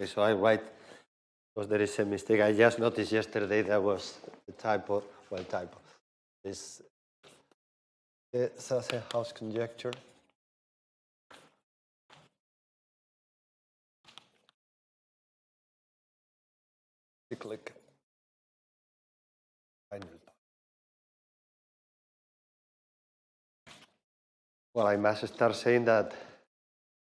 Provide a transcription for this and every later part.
Okay, so I write because there is a mistake. I just noticed yesterday there was a typo. Well, typo. This the Zassenhaus conjecture. Cyclic. Well, I must start saying that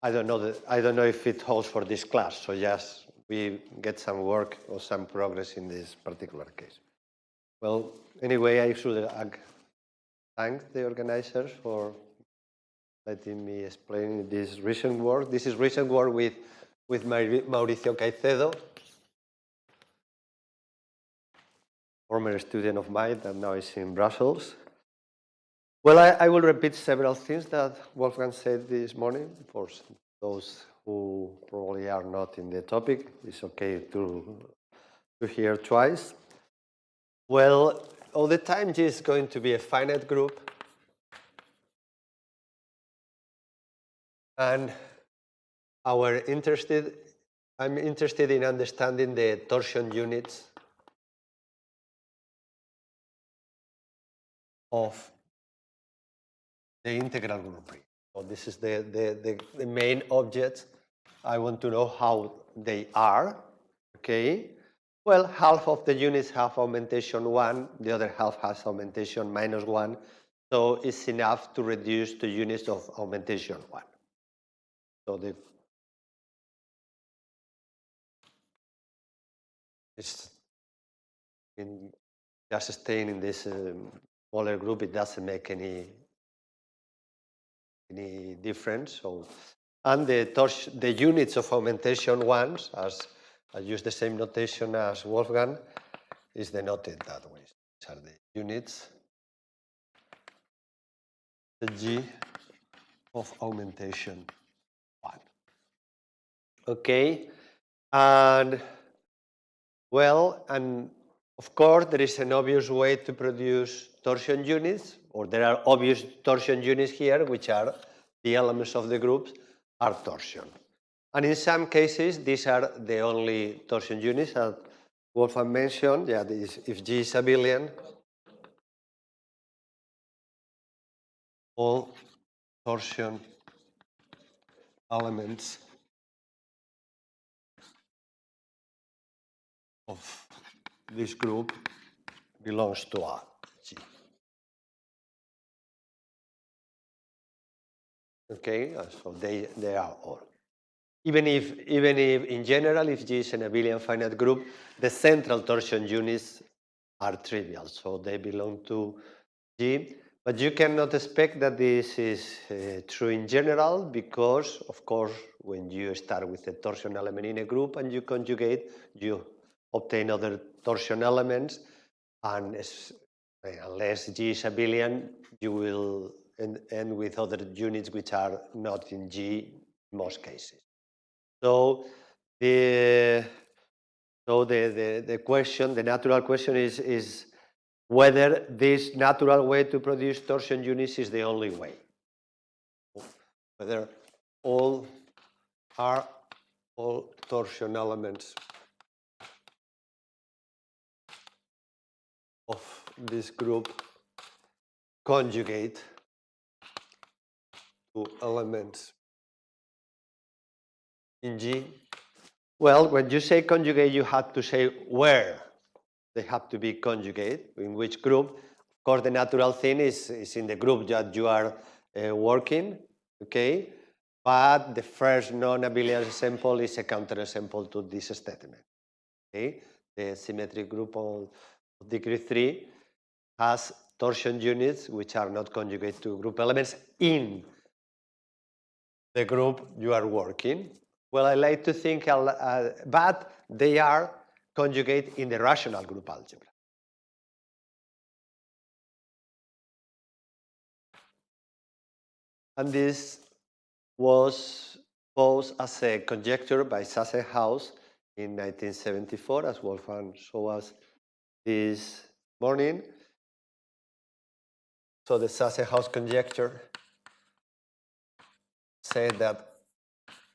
I don't know if it holds for this class. So just we get some work or some progress in this particular case. Well, anyway, I should thank the organizers for letting me explain this recent work. This is recent work with Mauricio Caicedo, former student of mine that now is in Brussels. Well, I will repeat several things that Wolfgang said this morning. For those who probably are not in the topic, it's okay to hear twice. Well, all the time G is going to be a finite group. And I'm interested in understanding the torsion units of the integral group. So this is the main object. I want to know how they are, okay? Well, half of the units have augmentation 1, the other half has augmentation -1, so it's enough to reduce the units of augmentation 1. So just staying in this smaller group, it doesn't make any difference. So, and the units of augmentation 1s, as I use the same notation as Wolfgang, is denoted that way. These are the units, the G of augmentation 1. Okay, and well, and of course, there is an obvious way to produce torsion units, or there are obvious torsion units here, which are the elements of the groups are torsion. And in some cases, these are the only torsion units that Wolfgang mentioned. Yeah, if G is abelian, all torsion elements of this group belongs to a G. Okay, so they are all. Even if in general, if G is an abelian finite group, the central torsion units are trivial, so they belong to G. But you cannot expect that this is true in general because, of course, when you start with a torsion element in a group and you conjugate, you obtain other torsion elements, and unless G is abelian, you will end with other units which are not in G in most cases. So the question, the natural question is whether this natural way to produce torsion units is the only way. Whether all torsion elements of this group conjugate to elements in G. Well, when you say conjugate, you have to say where they have to be conjugate, in which group. Of course, the natural thing is in the group that you are working, okay? But the first non-abelian example is a counterexample to this statement, okay? The symmetric group of degree 3 has torsion units which are not conjugate to group elements in the group you are working. Well, I like to think, but they are conjugate in the rational group algebra. And this was posed as a conjecture by Zassenhaus in 1974, as Wolfgang showed us this morning. So the Zassenhaus conjecture said that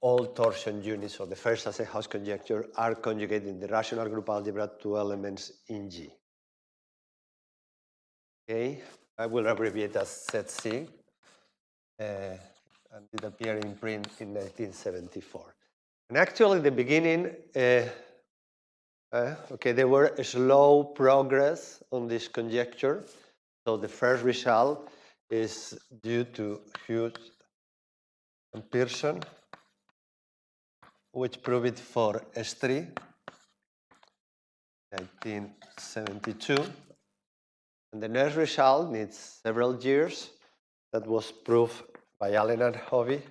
all torsion units of the first Zassenhaus conjecture are conjugated in the rational group algebra to elements in G. Okay, I will abbreviate as ZC, and it appeared in print in 1974. And actually, in the beginning, okay, there were a slow progress on this conjecture. So the first result is due to Hughes and Pearson, which proved it for S3, 1972. And the next result needs several years. That was proved by Allen and Hovey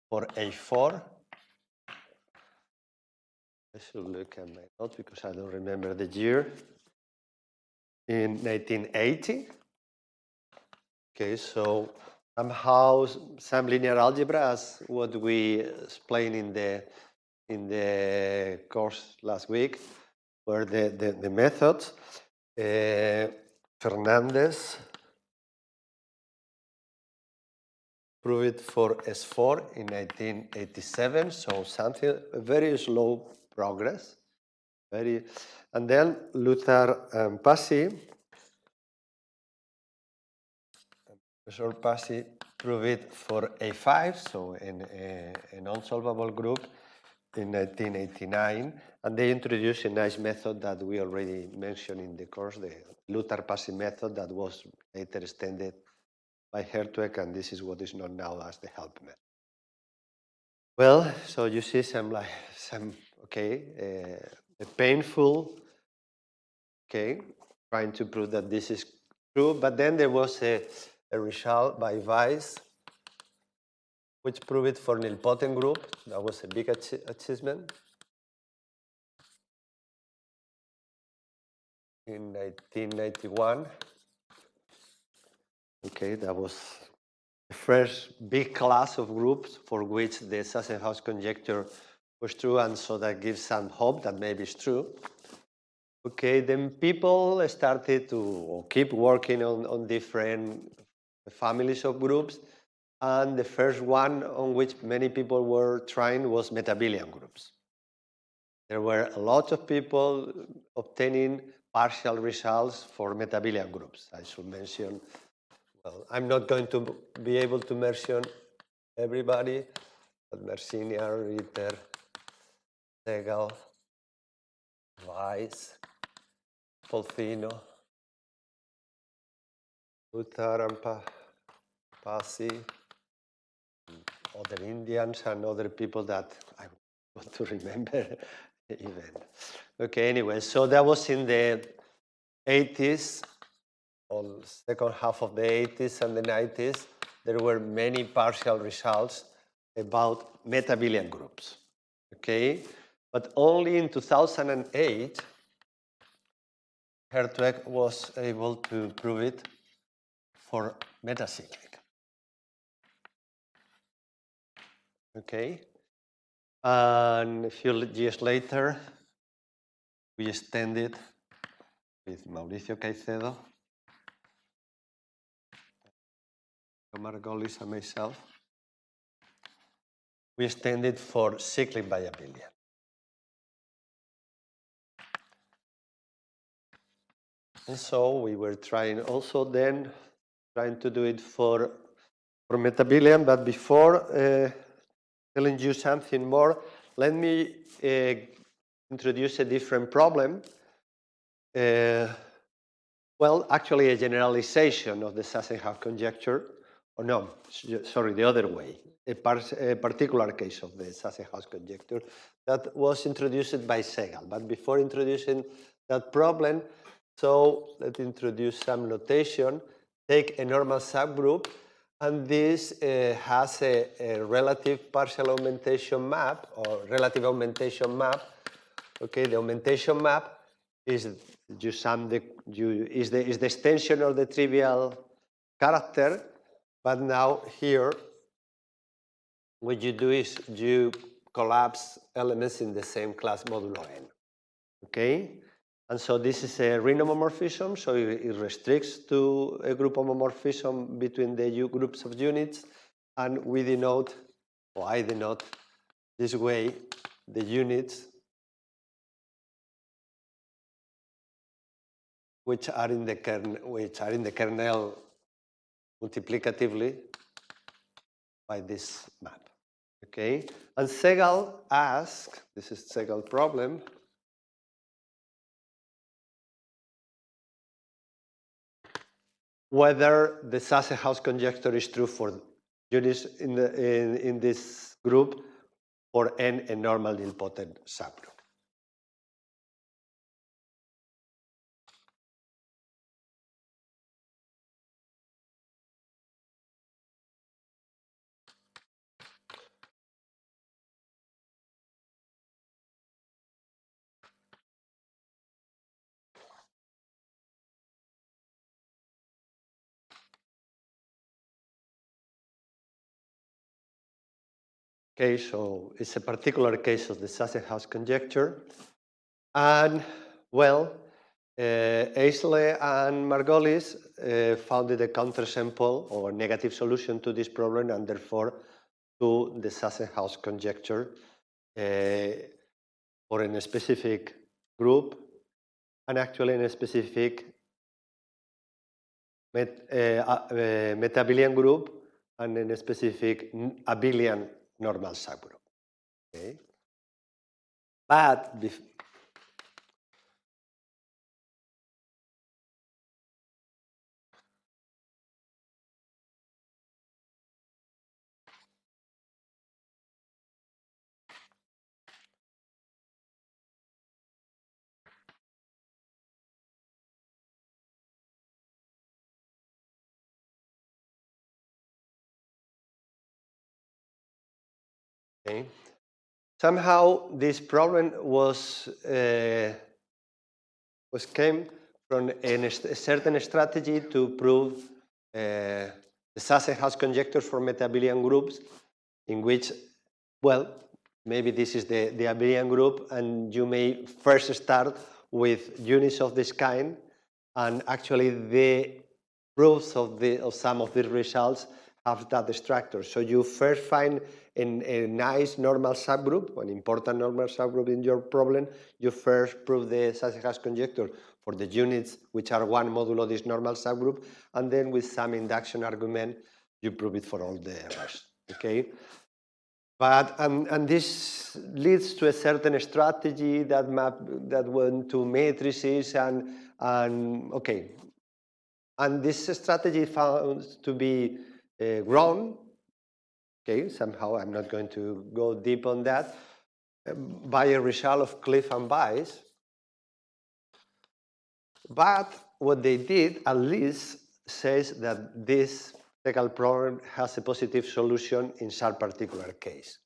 for A4. I should look at my notes because I don't remember the year. In 1980. Okay, so somehow some linear algebra, as what we explained in the course last week, were the methods. Fernandez proved it for S4 in 1987, so something very slow progress. And then Luther and Passy, Professor Passy proved it for A5, so in an unsolvable group in 1989, and they introduced a nice method that we already mentioned in the course, the Luther-Passy method that was later extended by Hertweck, and this is what is known now as the help method. Well, so you see a painful, okay, trying to prove that this is true, but then there was a result by Weiss, which proved it for Nilpotent group. That was a big achievement. In 1991. Okay, that was the first big class of groups for which the Zassenhaus conjecture was true, and so that gives some hope that maybe it's true. Okay, then people started to keep working on different families of groups, and the first one on which many people were trying was metabelian groups. There were a lot of people obtaining partial results for metabelian groups. I should mention, well, I'm not going to be able to mention everybody, but Marciniate, Riller, Sehgal, Weiss, Polfino, Uttar and Pasi, other Indians and other people that I want to remember even. Okay, anyway, so that was in the 80s, on second half of the 80s and the 90s. There were many partial results about metabelian groups, okay? But only in 2008, Hertweck was able to prove it for metacyclic. Okay, and a few years later, we extended with Mauricio Caicedo, Kumar and myself. We extended for cyclic-by-abelian. And so we were trying also then, trying to do it for metabelian, but before telling you something more, let me introduce a different problem. Well, actually a generalization of the Zassenhaus conjecture, or no, sorry, the other way, a particular case of the Zassenhaus conjecture that was introduced by Sehgal. But before introducing that problem, so let's introduce some notation. Take a normal subgroup, and this has a relative partial augmentation map, or relative augmentation map. Okay, the augmentation map is you sum the is the extension of the trivial character, but now here what you do is you collapse elements in the same class modulo n. Okay, And so this is a ring homomorphism, so it restricts to a group homomorphism between the groups of units, and we denote, or I denote, this way the units which are in the kernel multiplicatively by this map. Okay, and Sehgal asks, this is Sehgal problem, whether the Zassenhaus conjecture is true for units in this group for n a normal nilpotent subgroup. Okay, so it's a particular case of the Zassenhaus conjecture. And, well, Eisele and Margolis founded a countersample or negative solution to this problem, and therefore to the Zassenhaus conjecture for a specific group, and actually in a specific meta-abelian group and in a specific abelian normal subgroup. Okay, but okay, somehow this problem came from a certain strategy to prove the Zassenhaus conjecture for meta-abelian groups, in which, well, maybe this is the abelian group, and you may first start with units of this kind, and actually the proofs of some of these results have that structure. So you first find a nice normal subgroup, an important normal subgroup in your problem. You first prove the Zassenhaus conjecture for the units which are one modulo this normal subgroup, and then with some induction argument, you prove it for all the rest. Okay. But and this leads to a certain strategy that went to matrices and okay, and this strategy found to be wrong. Okay, somehow I'm not going to go deep on that, by a result of Cliff and Weiss. But what they did at least says that this Sehgal problem has a positive solution in some particular case.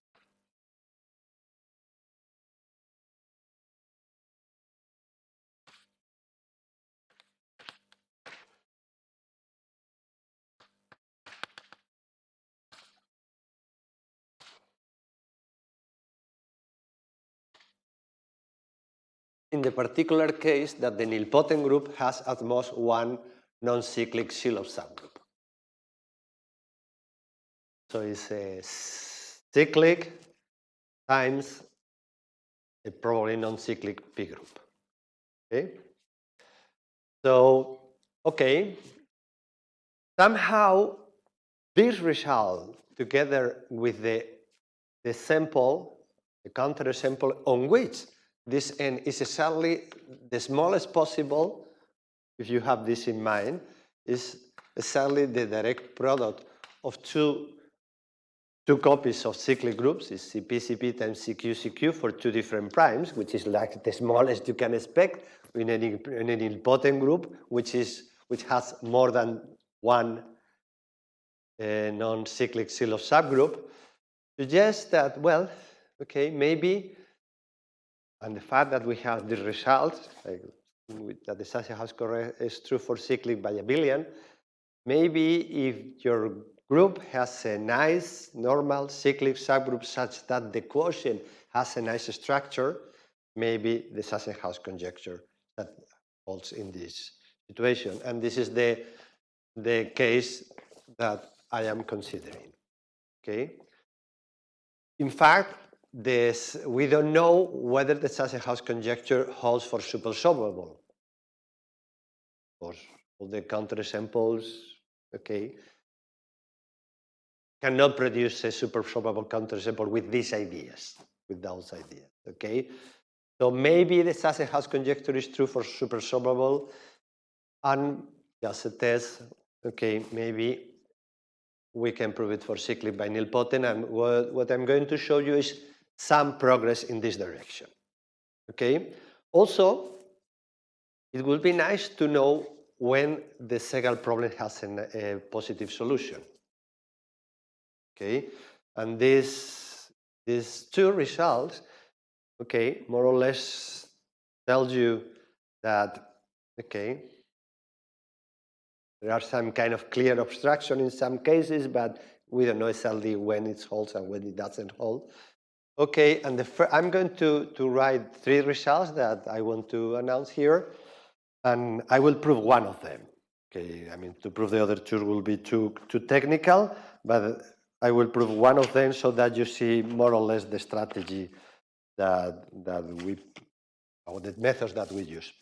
In the particular case that the nilpotent group has at most one non-cyclic Shilov subgroup. So it's a cyclic times a probably non-cyclic P group. Okay? So, okay, somehow this result, together with the sample, the counter sample on which this n is exactly the smallest possible, if you have this in mind, is exactly the direct product of two copies of cyclic groups, is CP times CQ for two different primes, which is like the smallest you can expect in an nilpotent group, which has more than one non-cyclic Shilov subgroup, suggests that, well, okay, maybe, and the fact that we have the result, like, that the Zassenhaus is true for cyclic-by-abelian, maybe if your group has a nice normal cyclic subgroup such that the quotient has a nice structure, maybe the Zassenhaus conjecture that holds in this situation. And this is the case that I am considering. Okay. In fact, we don't know whether the Zassenhaus conjecture holds for supersolvable. Of course, all the counterexamples, okay, cannot produce a supersolvable counterexample with these ideas, with those ideas, okay? So maybe the Zassenhaus conjecture is true for supersolvable, and just a test, okay, maybe we can prove it for cyclic by Nilpotent, and what I'm going to show you is some progress in this direction, okay? Also, it would be nice to know when the Sehgal problem has a positive solution, okay? And these two results, okay, more or less tell you that, okay, there are some kind of clear obstruction in some cases, but we don't know exactly when it holds and when it doesn't hold. Okay, and I'm going to write 3 results that I want to announce here, and I will prove one of them. Okay, I mean, to prove the other 2 will be too technical, but I will prove one of them so that you see more or less the strategy that we, or the methods that we use.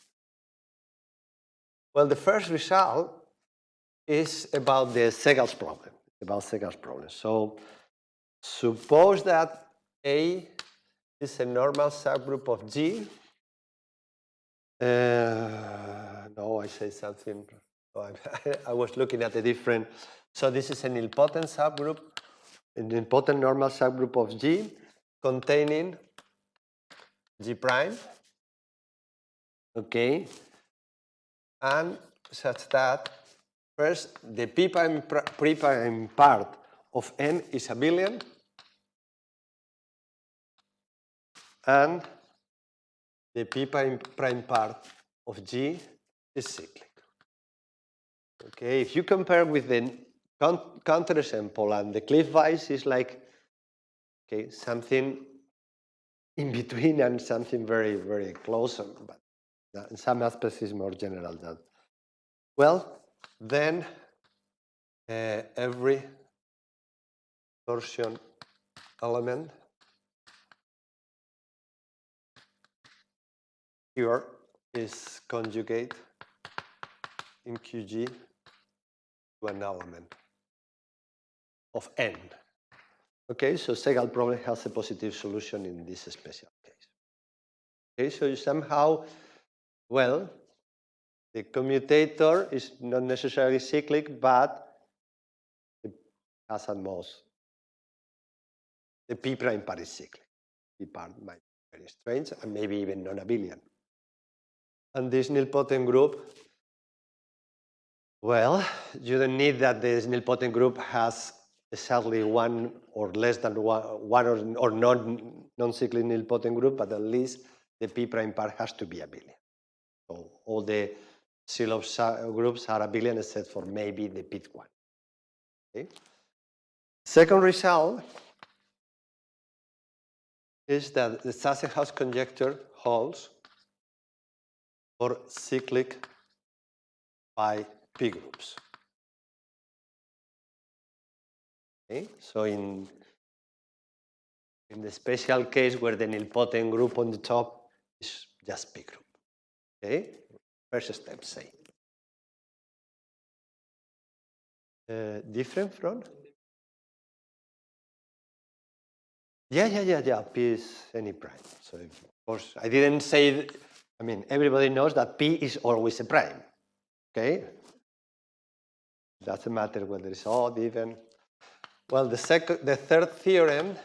Well, the first result is about the Sehgal's problem, So suppose that A is a normal subgroup of G. No, I say something. Oh, I was looking at a different. So this is a nilpotent subgroup, a nilpotent normal subgroup of G containing G prime. Okay. And such that first the P prime part of N is abelian, and the P prime part of G is cyclic. Okay, if you compare with the counterexample, and the Cliff-Weiss is like, okay, something in between and something very, very close, but in some aspects is more general than. Well, then every torsion element here is conjugate in QG to an element of N. Okay, so Sehgal problem has a positive solution in this special case. Okay, so somehow, well, the commutator is not necessarily cyclic, but it has at most the P prime part is cyclic. P part might be very strange and maybe even non-abelian. And this nilpotent group, well, you don't need that this nilpotent group has exactly one or less than one or non-cyclic nilpotent group, but at least the P prime part has to be abelian. So all the Sylow groups are abelian except for maybe the pith one. Okay. Second result is that the Zassenhaus conjecture holds for cyclic by P groups. Okay. So in the special case where the nilpotent group on the top is just P group. Okay. First step, say. Different from? Yeah. P is any prime. So of course, I didn't say, I mean, everybody knows that P is always a prime. Okay? Doesn't matter whether it's odd, even. Well, the third theorem,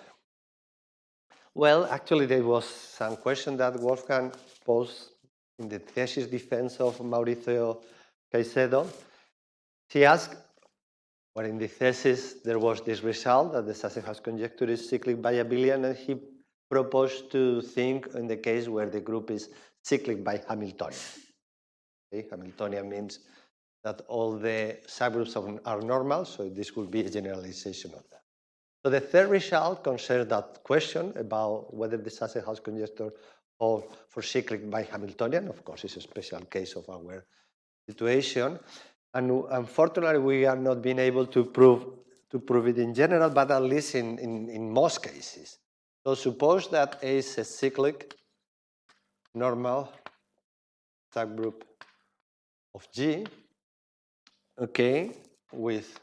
well, actually there was some question that Wolfgang posed in the thesis defense of Mauricio Caicedo. He asked, well, in the thesis there was this result that the Zassenhaus conjecture is cyclic by abelian, and he proposed to think in the case where the group is cyclic by Hamiltonian. Okay? Hamiltonian means that all the subgroups are normal, so this would be a generalization of that. So the third result concerns that question about whether the Zassenhaus conjecture holds for cyclic by Hamiltonian. Of course, it's a special case of our situation. And unfortunately, we are not being able to prove it in general, but at least in most cases. So suppose that A is a cyclic normal subgroup of G, okay, with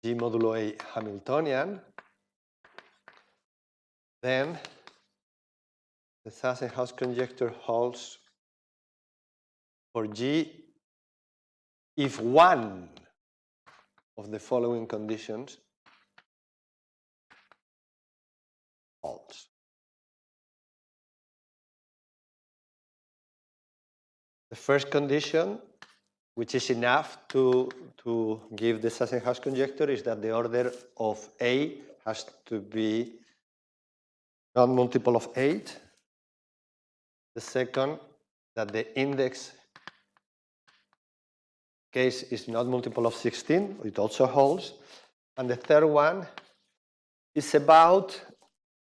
G modulo A Hamiltonian, then the Zassenhaus conjecture holds for G if one of the following conditions holds. The first condition, which is enough to give the Zassenhaus conjecture, is that the order of A has to be not multiple of 8. The second, that the index case is not multiple of 16. It also holds. And the third one is about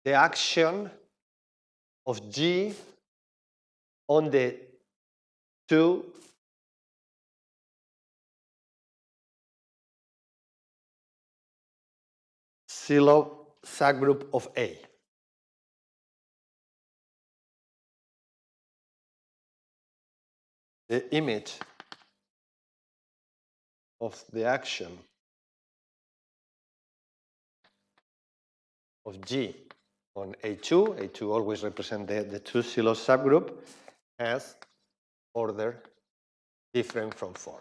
the action of G on the two Sylow subgroup of A. The image of the action of G on A2, A2 always represents the two Sylow subgroup, has order different from 4.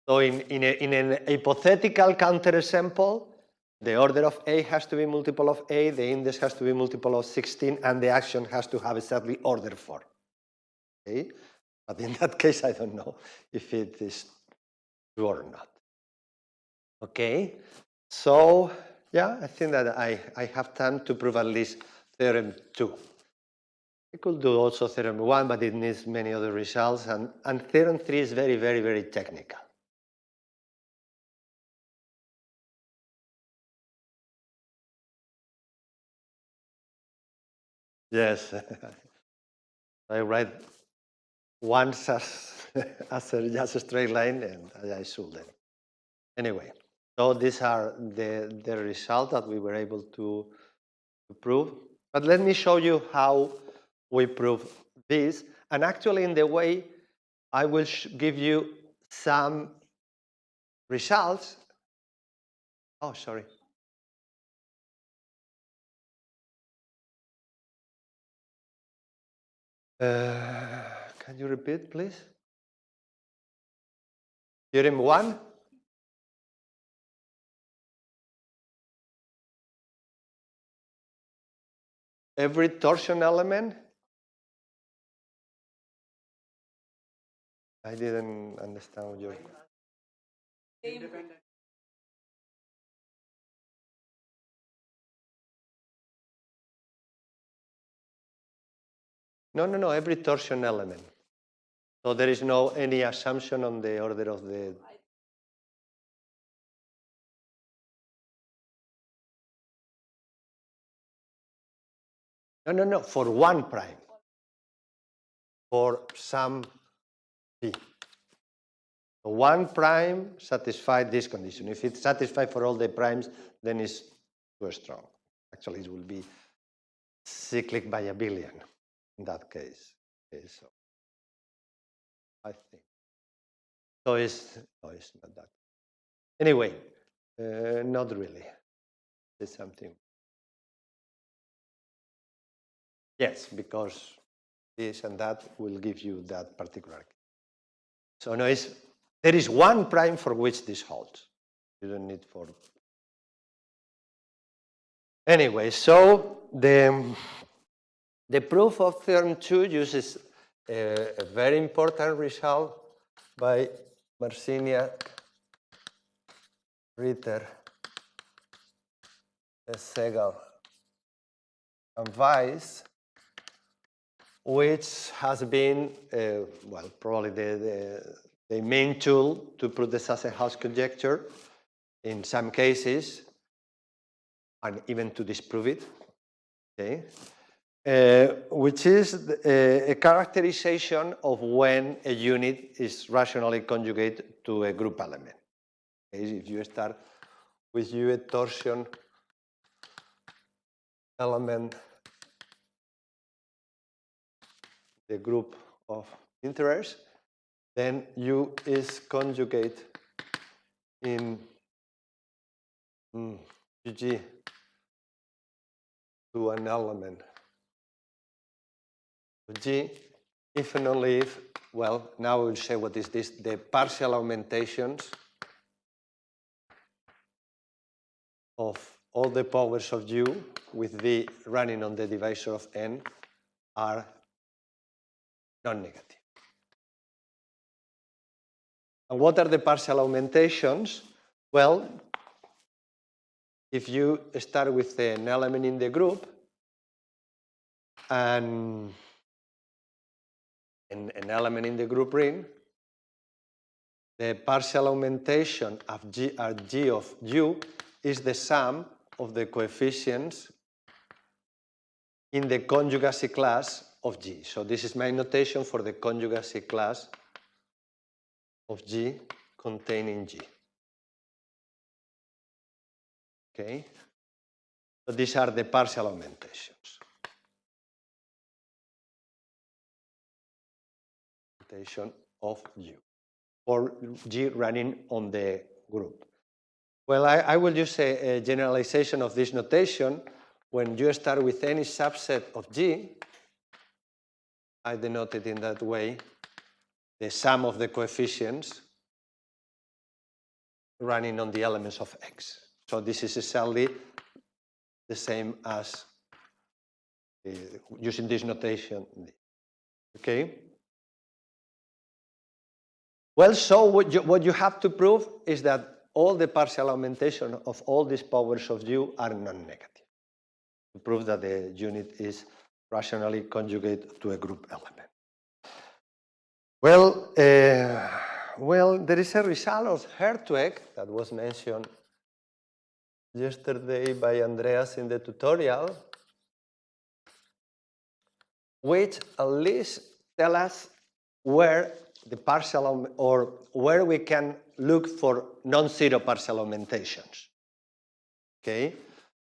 So in an hypothetical counterexample, the order of A has to be multiple of A, the index has to be multiple of 16, and the action has to have exactly order 4. Okay? But in that case, I don't know if it is true or not. Okay? So, yeah, I think that I have time to prove at least theorem 2. I could do also theorem 1, but it needs many other results, and theorem 3 is very, very, very technical. Yes, I write once as just a straight line, and I shouldn't. Anyway, so these are the results that we were able to prove. But let me show you how we prove this. And actually, in the way, I will give you some results. Oh, sorry. Can you repeat, please? Theorem 1. Every torsion element. I didn't understand what you're... No, every torsion element. So there is no any assumption on the order of the... No, for 1 prime. For some p. So 1 prime satisfies this condition. If it's satisfied for all the primes, then it's too strong. Actually, it will be cyclic-by-abelian in that case. Okay, so I think. So it's not that. Anyway, not really. It's something. Yes, because this and that will give you that particular case. So no, there is 1 prime for which this holds. You don't need for... Anyway, so the proof of theorem 2 uses a very important result by Marciniate, Riller, Sehgal, and Weiss, which has been, well, probably the main tool to prove the Zassenhaus conjecture in some cases, and even to disprove it, okay, which is a characterization of when a unit is rationally conjugate to a group element. Okay, if you start with a torsion element, the group of interest, then U is conjugate in G to an element of G, if and only if, well, now we'll say what is this, the partial augmentations of all the powers of U with V running on the divisor of N are non-negative. And what are the partial augmentations? Well, if you start with an element in the group and an element in the group ring, the partial augmentation of G of U is the sum of the coefficients in the conjugacy class of G. So this is my notation for the conjugacy class of G containing G. Okay? So these are the partial augmentations. Augmentation of U for G running on the group. Well, I will use a generalization of this notation. When you start with any subset of G, I denote it in that way, the sum of the coefficients running on the elements of X. So this is exactly the same as using this notation. Okay? Well, so what you have to prove is that all the partial augmentation of all these powers of U are non-negative. To prove that the unit is rationally conjugate to a group element. Well, there is a result of Hertweck that was mentioned yesterday by Andreas in the tutorial, which at least tell us where the partial or where we can look for non-zero partial augmentations. Okay,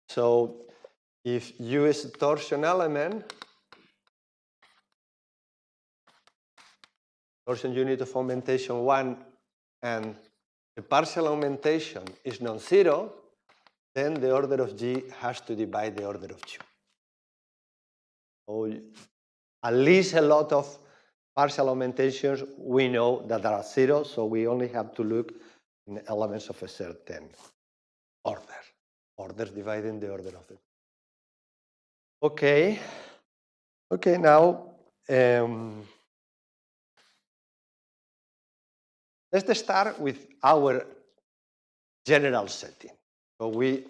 so if U is a torsion element, torsion unit of augmentation 1, and the partial augmentation is non-zero, then the order of G has to divide the order of U. So at least a lot of partial augmentations we know that are zero, so we only have to look in elements of a certain order. Orders dividing the order of it. Okay. Okay, now let's start with our general setting. So we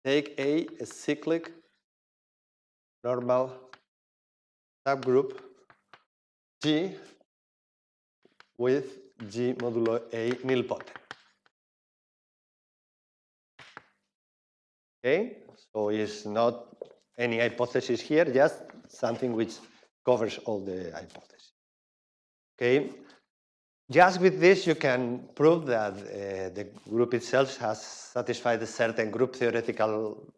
take a cyclic normal subgroup G with G modulo A nilpotent. Okay, so it's not any hypothesis here, just something which covers all the hypotheses. Okay, just with this you can prove that the group itself has satisfied a certain group theoretical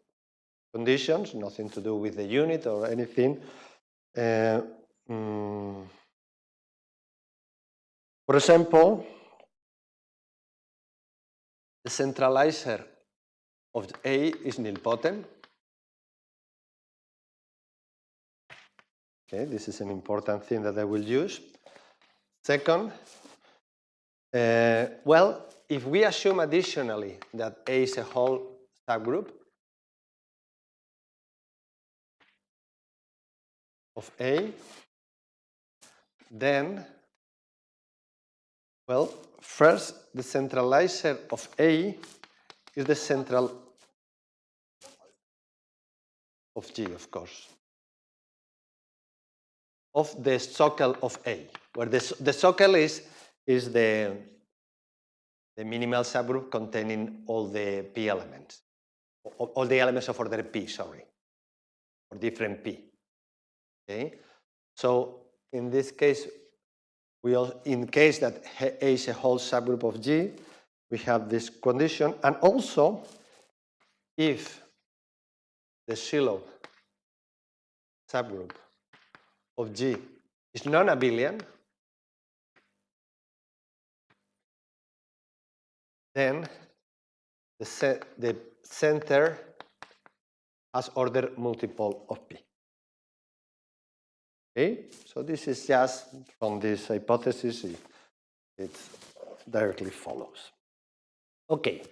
conditions, nothing to do with the unit or anything. For example, the centralizer of A is nilpotent. Okay, this is an important thing that I will use. Second, well, if we assume additionally that A is a whole subgroup of A, then, well, first, the centralizer of A is the central of G, of course, of the socle of A, where the socle is the the minimal subgroup containing all the P elements, all the elements of order P, sorry, or different P. Okay, so in this case, in case that A is a whole subgroup of G, we have this condition, and also if the Sylow subgroup of G is non-abelian, then the center has order multiple of P. Okay, so this is just from this hypothesis, it directly follows. Okay,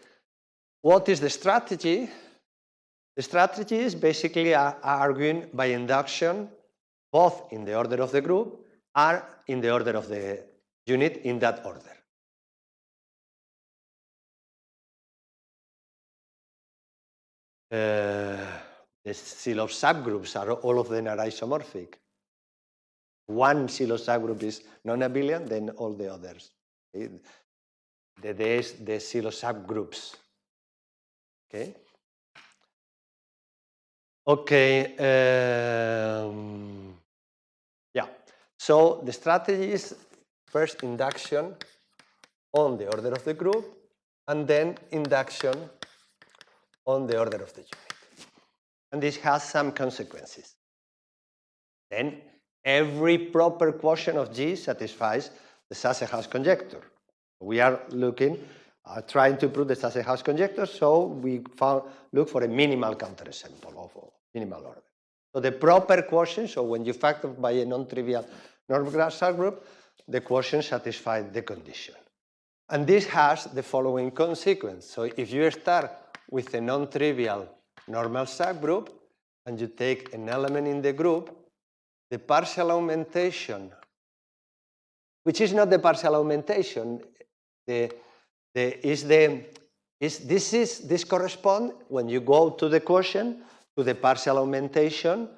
what is the strategy? The strategy is basically arguing by induction, both in the order of the group and in the order of the unit in that order. The Sylow subgroups are all of them are isomorphic. One Sylow subgroup is non-abelian, then all the others. Okay? The Sylow subgroups. Okay. Okay. Yeah. So the strategy is first induction on the order of the group, and then induction on the order of the unit. And this has some consequences. Then every proper quotient of G satisfies the Zassenhaus conjecture. We are looking, trying to prove the Zassenhaus conjecture, so we look for a minimal counterexample of minimal order. So the proper quotient, so when you factor by a non-trivial normal graph subgroup, the quotient satisfies the condition. And this has the following consequence. So if you start with a non-trivial normal subgroup and you take an element in the group, the partial augmentation, which is not the partial augmentation, this corresponds when you go to the quotient to the partial augmentation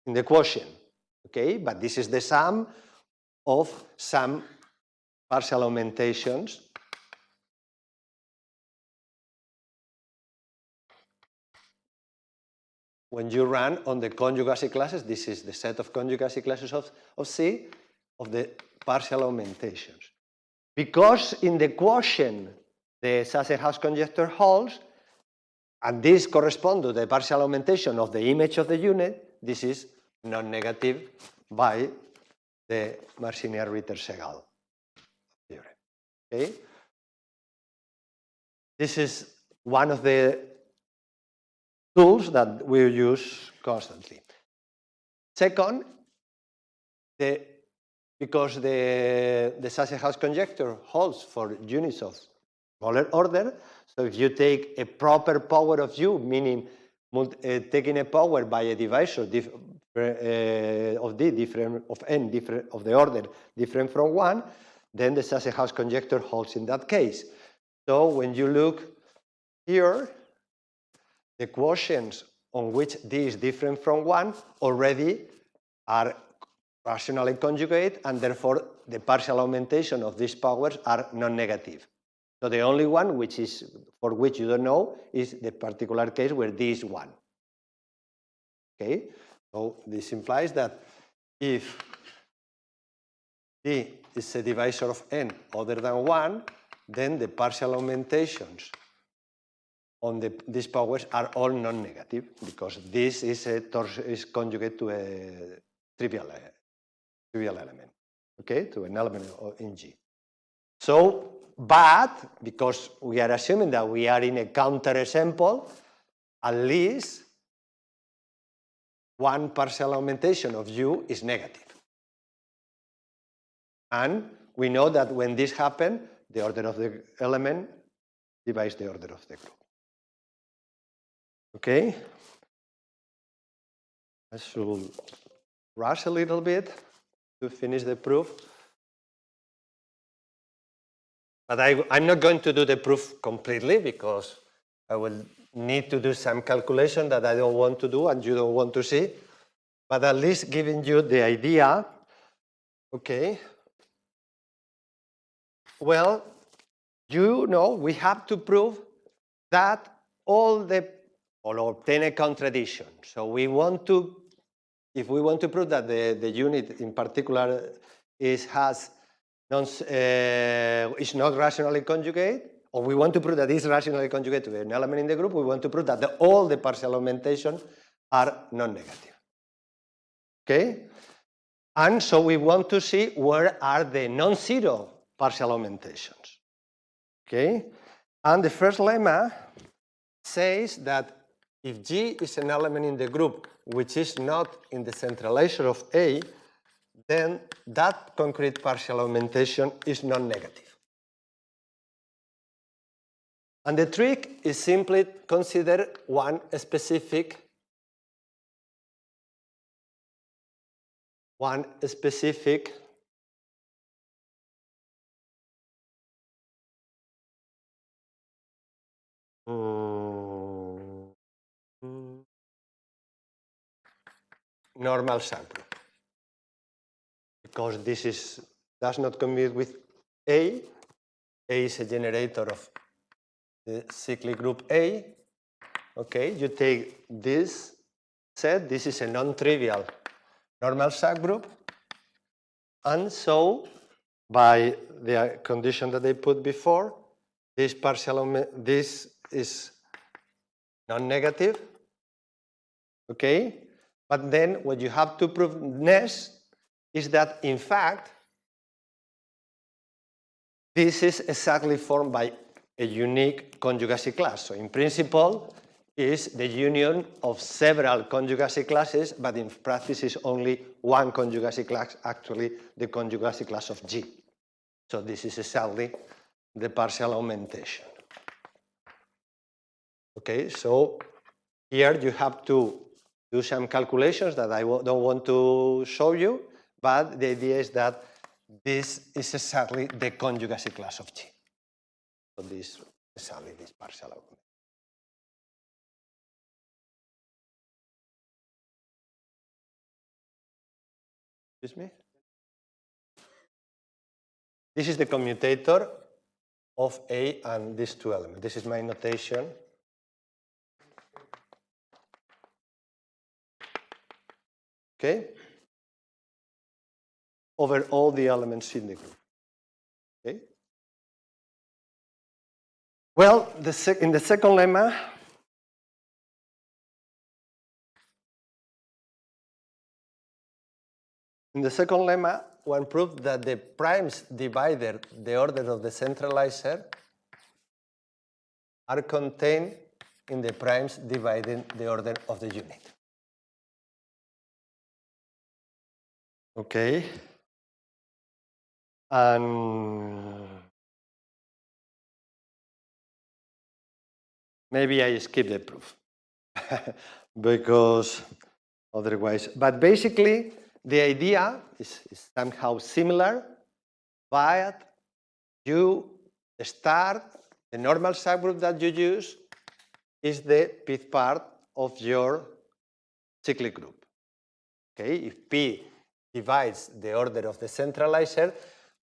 in the quotient. Okay, but this is the sum of some partial augmentations when you run on the conjugacy classes. This is the set of conjugacy classes of C of the partial augmentations. Because in the quotient the Zassenhaus conjecture holds, and this corresponds to the partial augmentation of the image of the unit, this is non-negative by the Marciniate-Ritter-Sehgal theorem. Okay? This is one of the tools that we use constantly. Second, because the Zassenhaus conjecture holds for units of smaller order, so if you take a proper power of U, meaning taking a power by a divisor of D different of n different of the order different from 1, then the Zassenhaus conjecture holds in that case. So when you look here, the quotients on which D is different from 1 already are rationally conjugate, and therefore the partial augmentation of these powers are non-negative. So the only one for which you don't know is the particular case where D is 1. Okay, so this implies that if D is a divisor of n other than 1, then the partial augmentations on these powers are all non-negative, because this is conjugate to a trivial element, okay, to an element in G. So, but because we are assuming that we are in a counterexample, at least one partial augmentation of U is negative. And we know that when this happens, the order of the element divides the order of the group. Okay? I should rush a little bit to finish the proof. But I'm not going to do the proof completely, because I will need to do some calculation that I don't want to do and you don't want to see. But at least giving you the idea. Okay. Well, you know, we have to prove that or obtain a contradiction. So we want to, if we want to prove that the unit in particular is not rationally conjugate, or we want to prove that it's rationally conjugate to an element in the group, we want to prove that all the partial augmentations are non-negative. Okay? And so we want to see where are the non-zero partial augmentations. Okay? And the first lemma says that if G is an element in the group which is not in the centralizer of A, then that concrete partial augmentation is non-negative. And the trick is simply consider one specific normal subgroup, because this does not commute with A. A is a generator of the cyclic group A. Okay, you take this set, this is a non-trivial normal subgroup, and so by the condition that they put before, this is non-negative. Okay, but then what you have to prove next is that in fact this is exactly formed by a unique conjugacy class. So in principle is the union of several conjugacy classes, but in practice is only one conjugacy class, actually the conjugacy class of G. So this is exactly the partial augmentation. Okay, so here you have to do some calculations that I don't want to show you, but the idea is that this is exactly the conjugacy class of G. So this is exactly this partial augmentation. Excuse me? This is the commutator of A and these two elements. This is my notation. Okay? Over all the elements in the group. Okay? Well, in the second lemma, one proved that the primes divided the order of the centralizer are contained in the primes dividing the order of the unit. Okay. And maybe I skip the proof because otherwise, but basically the idea is somehow similar, but you start, the normal subgroup that you use is the pth part of your cyclic group. Okay, if P divides the order of the centralizer,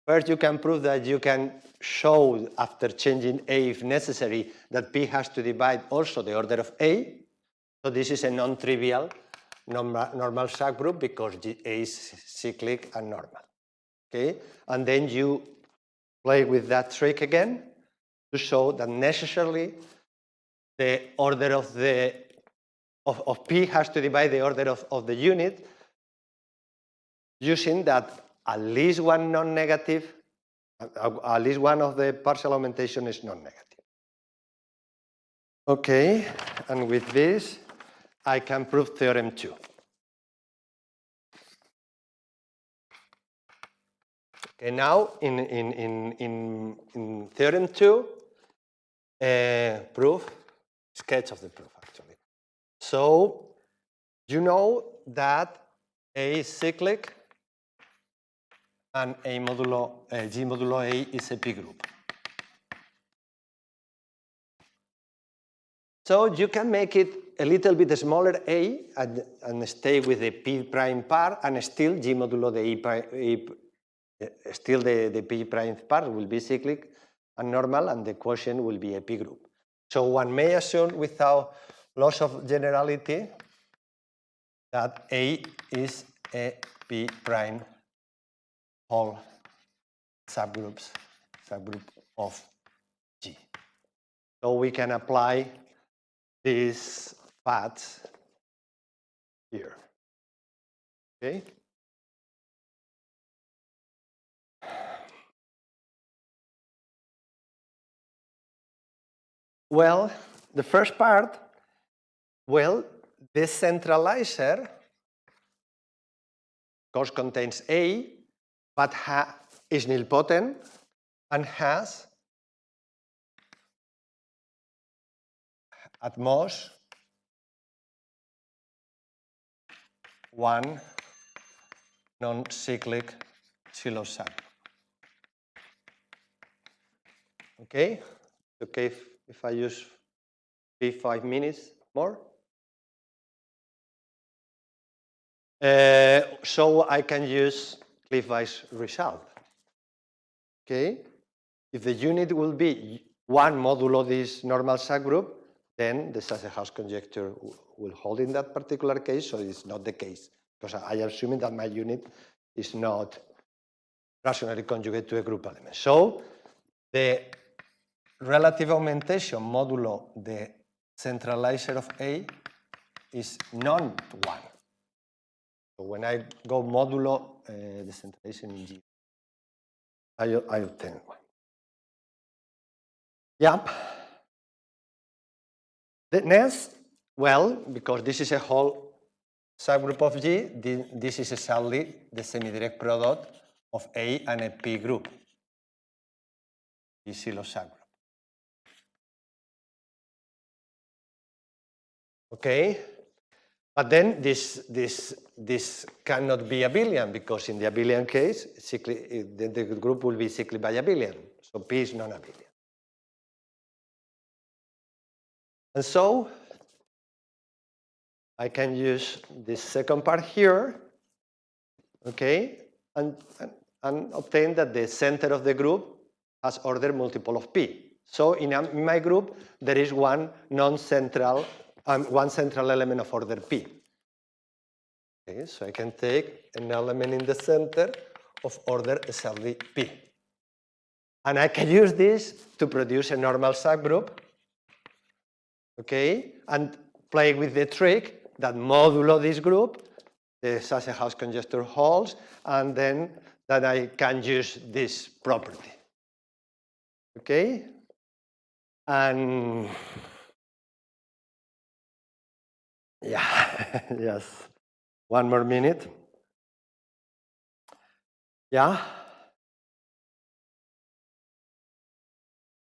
first you can prove that you can show after changing A if necessary that P has to divide also the order of A. So this is a non-trivial normal subgroup because A is cyclic and normal. Okay, and then you play with that trick again to show that necessarily the order of P has to divide the order of the unit using that at least one non-negative, at least one of the partial augmentation is non-negative. Okay, and with this, I can prove theorem 2. Okay, now in theorem 2, sketch of the proof actually. So you know that A is cyclic and G modulo A is a P group. So you can make it a little bit smaller A and stay with the P prime part, and still G modulo the E prime, still the P prime part will be cyclic, and normal, and the quotient will be a P group. So one may assume without loss of generality that A is a P prime whole subgroup of G. So we can apply these paths here. Okay? Well, the first part, well, this centralizer, of course, contains A, but is nilpotent and has at most one non-cyclic psilosub. Okay? Okay if I use 5 minutes more? So I can use Cliff-Weiss result. Okay? If the unit will be 1 modulo this normal subgroup, then the Zassenhaus conjecture will hold in that particular case, so it's not the case, because I am assuming that my unit is not rationally conjugate to a group element. So the relative augmentation modulo the centralizer of A is non-1. So when I go modulo the centralization in G, I obtain 1. Yep. The next, well, because this is a whole subgroup of G, this is exactly the semi-direct product of A and a P group, this Silo subgroup. Okay, but then this cannot be abelian, because in the abelian case, the group will be cyclic-by-abelian, so P is non-abelian. And so I can use this second part here, okay, and obtain that the center of the group has order multiple of P. So in my group, there is one non-central, one central element of order P. Okay, so I can take an element in the center of order exactly P. And I can use this to produce a normal subgroup, okay, and play with the trick that modulo this group, the Zassenhaus conjecture holds, and then that I can use this property. Okay? And yeah, yes. One more minute. Yeah.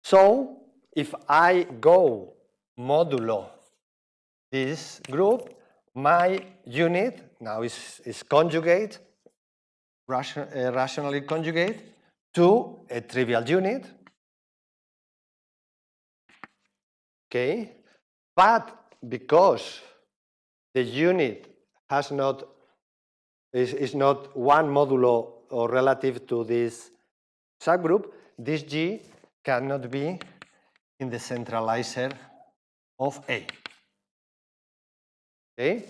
So if I go modulo this group, my unit now is conjugate, rationally conjugate to a trivial unit. Okay, but because the unit has not is not one modulo or relative to this subgroup, this G cannot be in the centralizer of A. Okay,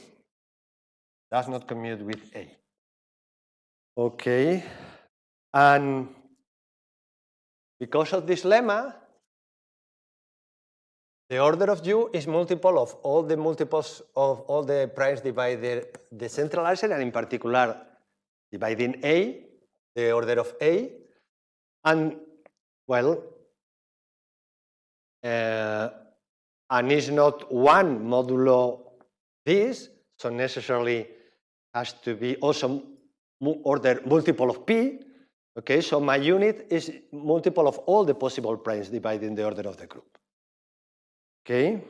does not commute with A. Okay, and because of this lemma, the order of U is multiple of all the multiples of all the primes divided the centralizer, and in particular dividing A, the order of A, and well, and is not one modulo this, so necessarily has to be also order multiple of P. Okay, so my unit is multiple of all the possible primes dividing the order of the group. Okay.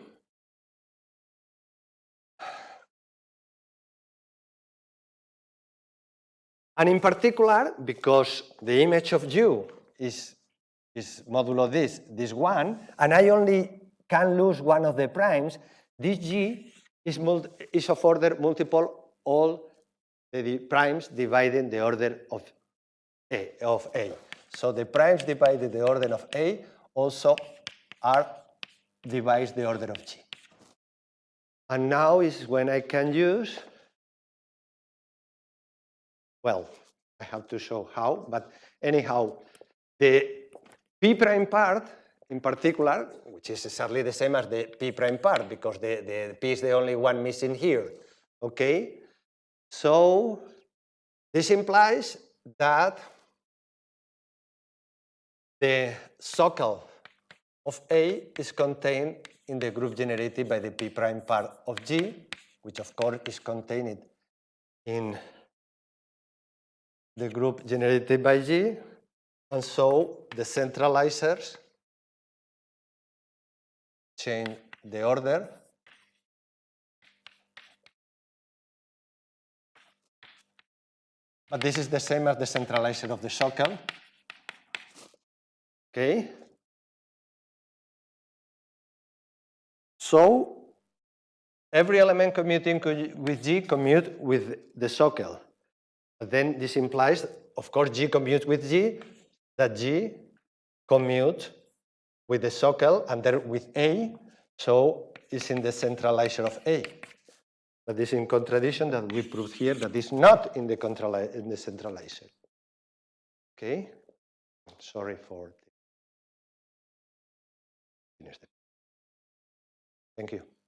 And in particular, because the image of U is modulo this one, and I only can lose one of the primes, this G is of order multiple all the primes dividing the order of A. So the primes divided the order of A also R divides the order of G. And now is when I can use, well, I have to show how, but anyhow, the P prime part in particular, which is exactly the same as the P prime part because the P is the only one missing here, okay? So this implies that the socle of A is contained in the group generated by the P prime part of G, which of course is contained in the group generated by G, and so the centralizers change the order but this is the same as the centralizer of the socle. Okay? So every element commuting with G commute with the socle. But then this implies, of course, G commutes with G, that G commute with the socle and then with A, so it's in the centralizer of A. But this is in contradiction that we proved here that it's not in the centralizer. Okay? Sorry for. Thank you.